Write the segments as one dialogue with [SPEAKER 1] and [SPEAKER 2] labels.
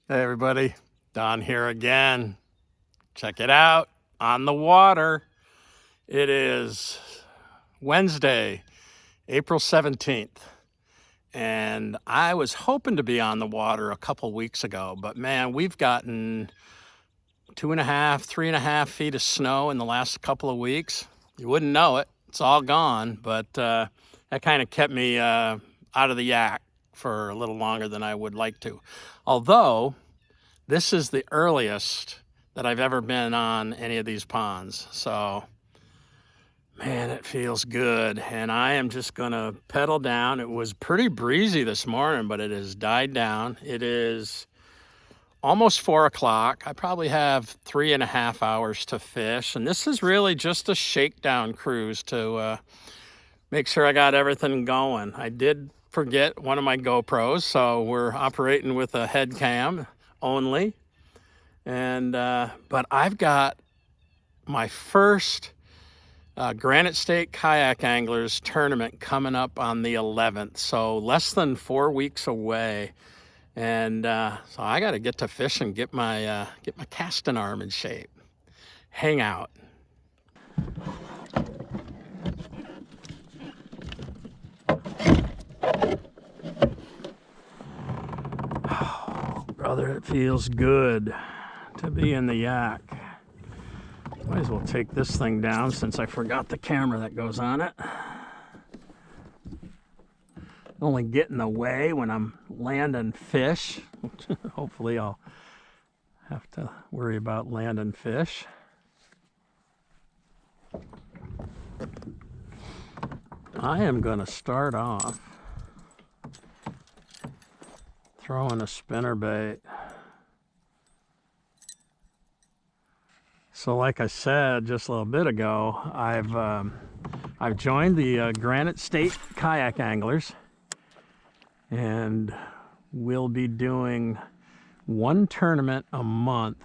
[SPEAKER 1] Hey everybody, Don here again. Check it out, on the water. It is Wednesday, April 17th. And I was hoping to be on the water a couple weeks ago, but man, we've gotten 2.5, 3.5 feet of snow in the last couple of weeks. You wouldn't know it, it's all gone, but that kind of kept me out of the yak for a little longer than I would like to. Although, this is the earliest that I've ever been on any of these ponds. So, man, it feels good. And I am just gonna pedal down. It was pretty breezy this morning, but it has died down. It is almost 4 o'clock. I probably have 3.5 hours to fish. And this is really just a shakedown cruise to make sure I got everything going. I did forget one of my GoPros, so we're operating with a head cam only. And but I've got my first Granite State Kayak Anglers tournament coming up on the 11th, so less than 4 weeks away. And so I got to get to fish and get my casting arm in shape. Hang out. Oh, brother, it feels good to be in the yak. Might as well take this thing down since I forgot the camera that goes on it. Only get in the way when I'm landing fish. Hopefully I'll have to worry about landing fish. I am going to start off throwing a spinnerbait. So like I said just a little bit ago, I've joined the Granite State Kayak Anglers, and we'll be doing one tournament a month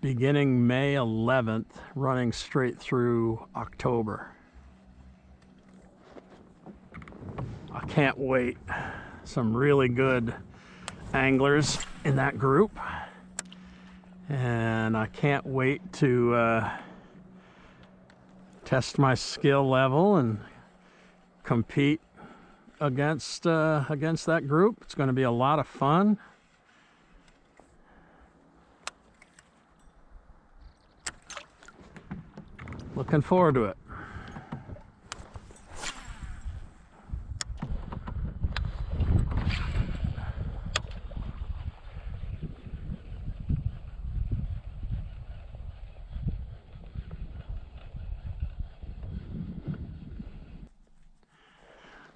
[SPEAKER 1] beginning May 11th, running straight through October. I can't wait. Some really good anglers in that group, and I can't wait to test my skill level and compete against that group. It's going to be a lot of fun. Looking forward to it.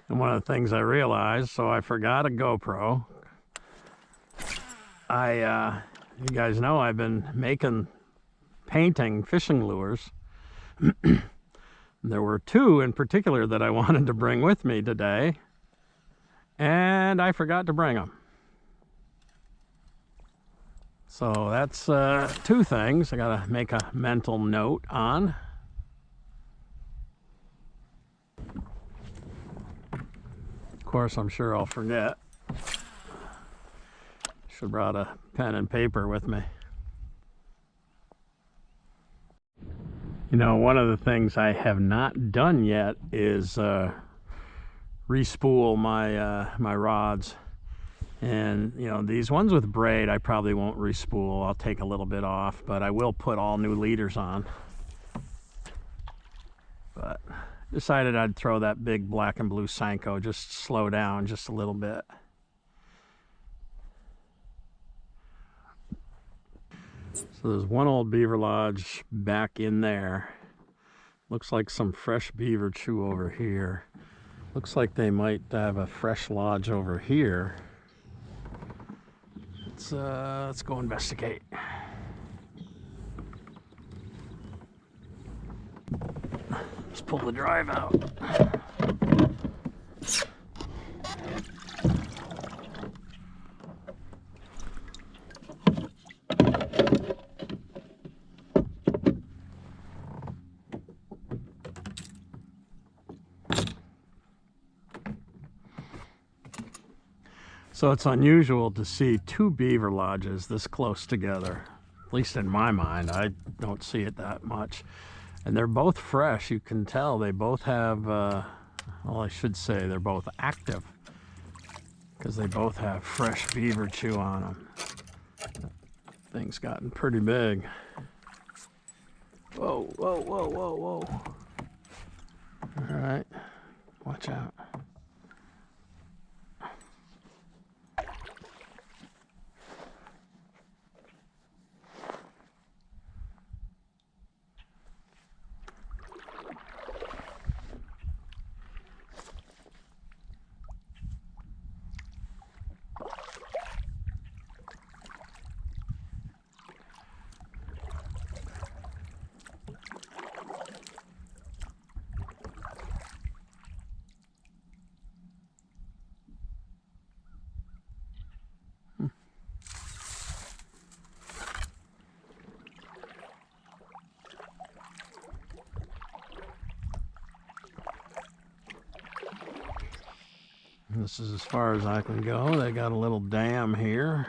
[SPEAKER 1] And one of the things I realized, so I forgot a GoPro. You guys know I've been painting fishing lures. There were two in particular that I wanted to bring with me today, and I forgot to bring them. So that's two things I gotta make a mental note on. Of course, I'm sure I'll forget. Should have brought a pen and paper with me. You know, one of the things I have not done yet is respool my rods. And you know, these ones with braid I probably won't respool. I'll take a little bit off, but I will put all new leaders on. But decided I'd throw that big black and blue Senko, just slow down just a little bit. So there's one old beaver lodge back in there. Looks like some fresh beaver chew over here. Looks like they might have a fresh lodge over here. Let's go investigate. Let's pull the drive out. So it's unusual to see two beaver lodges this close together. At least in my mind, I don't see it that much. And they're both fresh. You can tell they both have, well, I should say they're both active, because they both have fresh beaver chew on them. Thing's gotten pretty big. Whoa, whoa, whoa, whoa, whoa. All right, watch out. This is as far as I can go. They got a little dam here.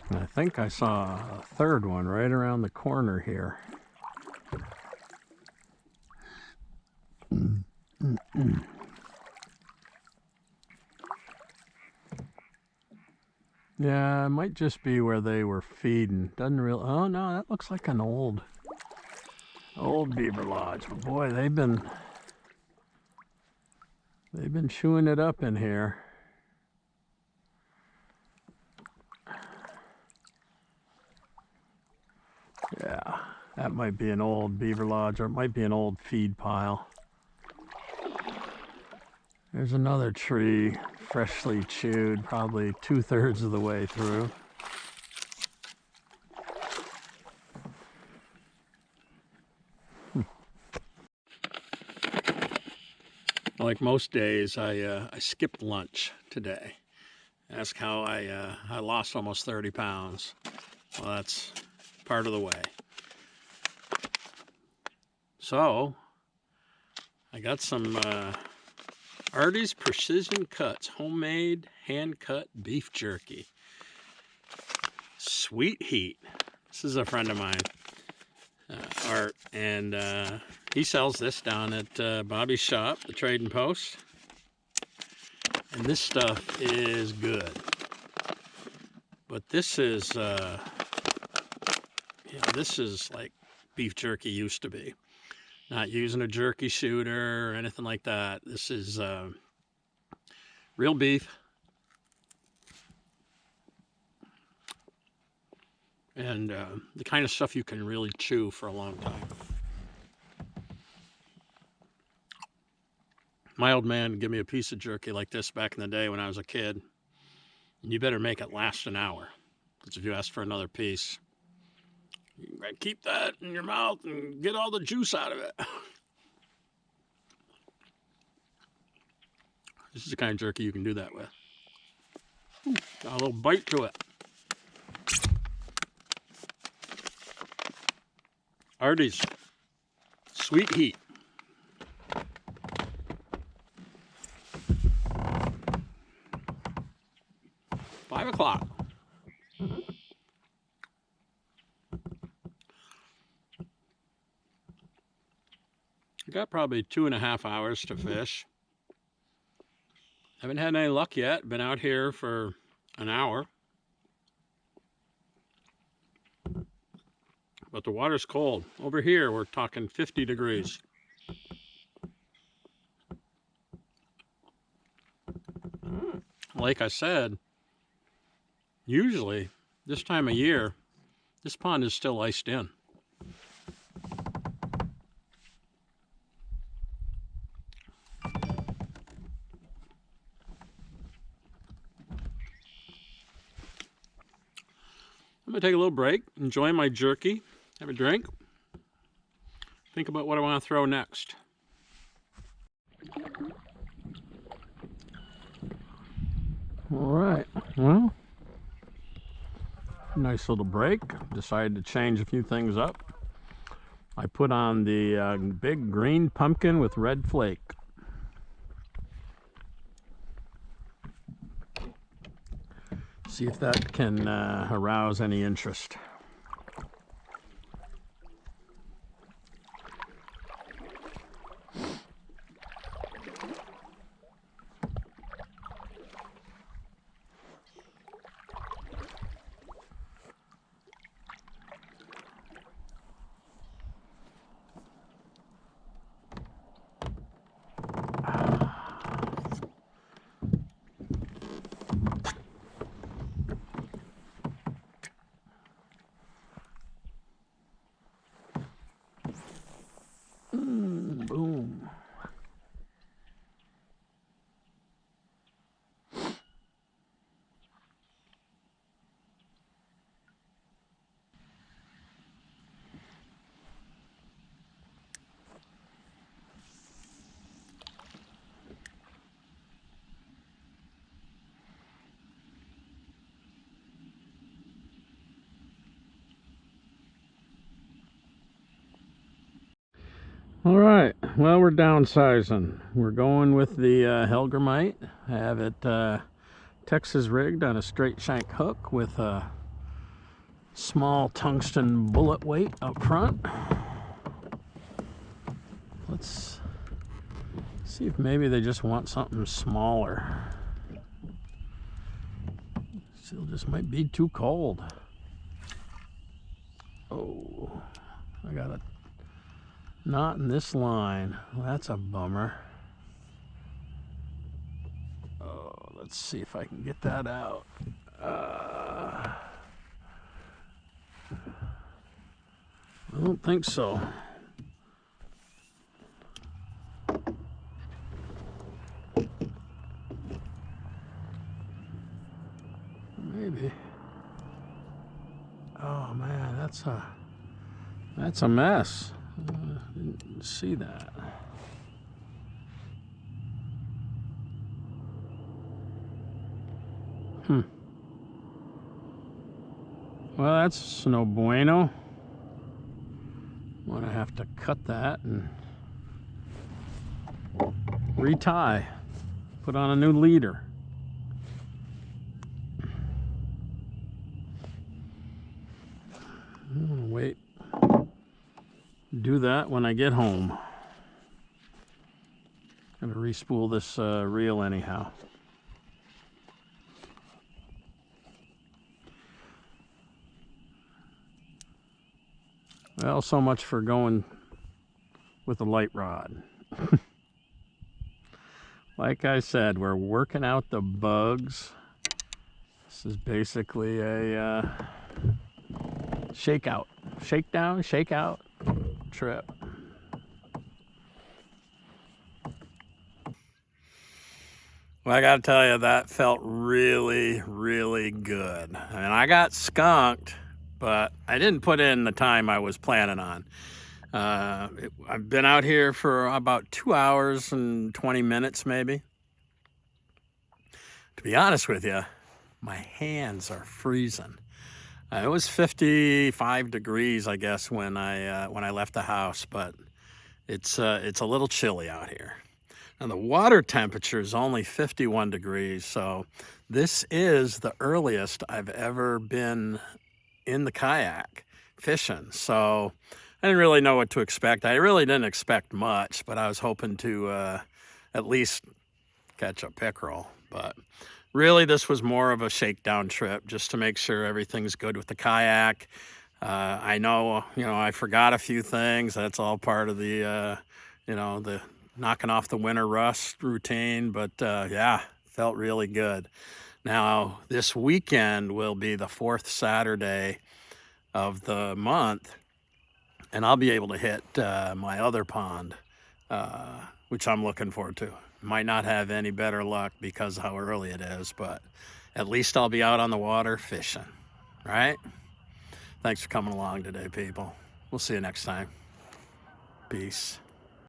[SPEAKER 1] And I think I saw a third one right around the corner here. Yeah, it might just be where they were feeding. Doesn't really. Oh no, that looks like an old beaver lodge. But boy, they've been chewing it up in here. Yeah, that might be an old beaver lodge, or it might be an old feed pile. There's another tree, freshly chewed, probably 2/3 of the way through. Like most days, I skipped lunch today. Ask how I lost almost 30 pounds. Well, that's part of the way. So, I got some Artie's Precision Cuts, homemade, hand-cut beef jerky. Sweet heat. This is a friend of mine, Art, and he sells this down at Bobby's shop, the Trading Post. And this stuff is good. But this is, this is like beef jerky used to be. Not using a jerky shooter or anything like that. This is real beef. And the kind of stuff you can really chew for a long time. My old man gave me a piece of jerky like this back in the day when I was a kid. And you better make it last an hour. Because if you ask for another piece, you gotta keep that in your mouth and get all the juice out of it. This is the kind of jerky you can do that with. Ooh, got a little bite to it. Artie's Sweet Heat. $5. I got probably 2.5 hours to fish. Haven't had any luck yet. Been out here for an hour. But the water's cold. Over here, we're talking 50 degrees. Like I said, usually this time of year, this pond is still iced in. I'm gonna take a little break, enjoy my jerky, have a drink, think about what I want to throw next. All right, well, nice little break. Decided to change a few things up. I put on the big green pumpkin with red flake. See if that can arouse any interest. Boom. All right, well, we're downsizing. We're going with the Helgramite. I have it Texas rigged on a straight shank hook with a small tungsten bullet weight up front. Let's see if maybe they just want something smaller. Still just might be too cold. Oh, I got a knot in this line. Well, that's a bummer. Oh, let's see if I can get that out. I don't think so. Maybe. Oh man, that's a mess. Didn't see that. Well, that's no bueno. I'm gonna have to cut that and retie. Put on a new leader. I'm gonna wait. Do that when I get home. Gonna respool this reel anyhow. Well, so much for going with a light rod. Like I said, we're working out the bugs. This is basically a shakeout, shakedown, shakeout trip. Well, I gotta tell you, that felt really, really good. I mean, I got skunked, but I didn't put in the time I was planning on. I've been out here for about 2 hours and 20 minutes, maybe. To be honest with you, my hands are freezing. It was 55 degrees, I guess, when I left the house, but it's a little chilly out here. And the water temperature is only 51 degrees, so this is the earliest I've ever been in the kayak fishing. So I didn't really know what to expect. I really didn't expect much, but I was hoping to at least catch a pickerel. But really, this was more of a shakedown trip just to make sure everything's good with the kayak. I know, I forgot a few things. That's all part of the, the knocking off the winter rust routine. But yeah, felt really good. Now, this weekend will be the 4th Saturday of the month, and I'll be able to hit my other pond, which I'm looking forward to. Might not have any better luck because of how early it is, but at least I'll be out on the water fishing, right? Thanks for coming along today, people. We'll see you next time. Peace.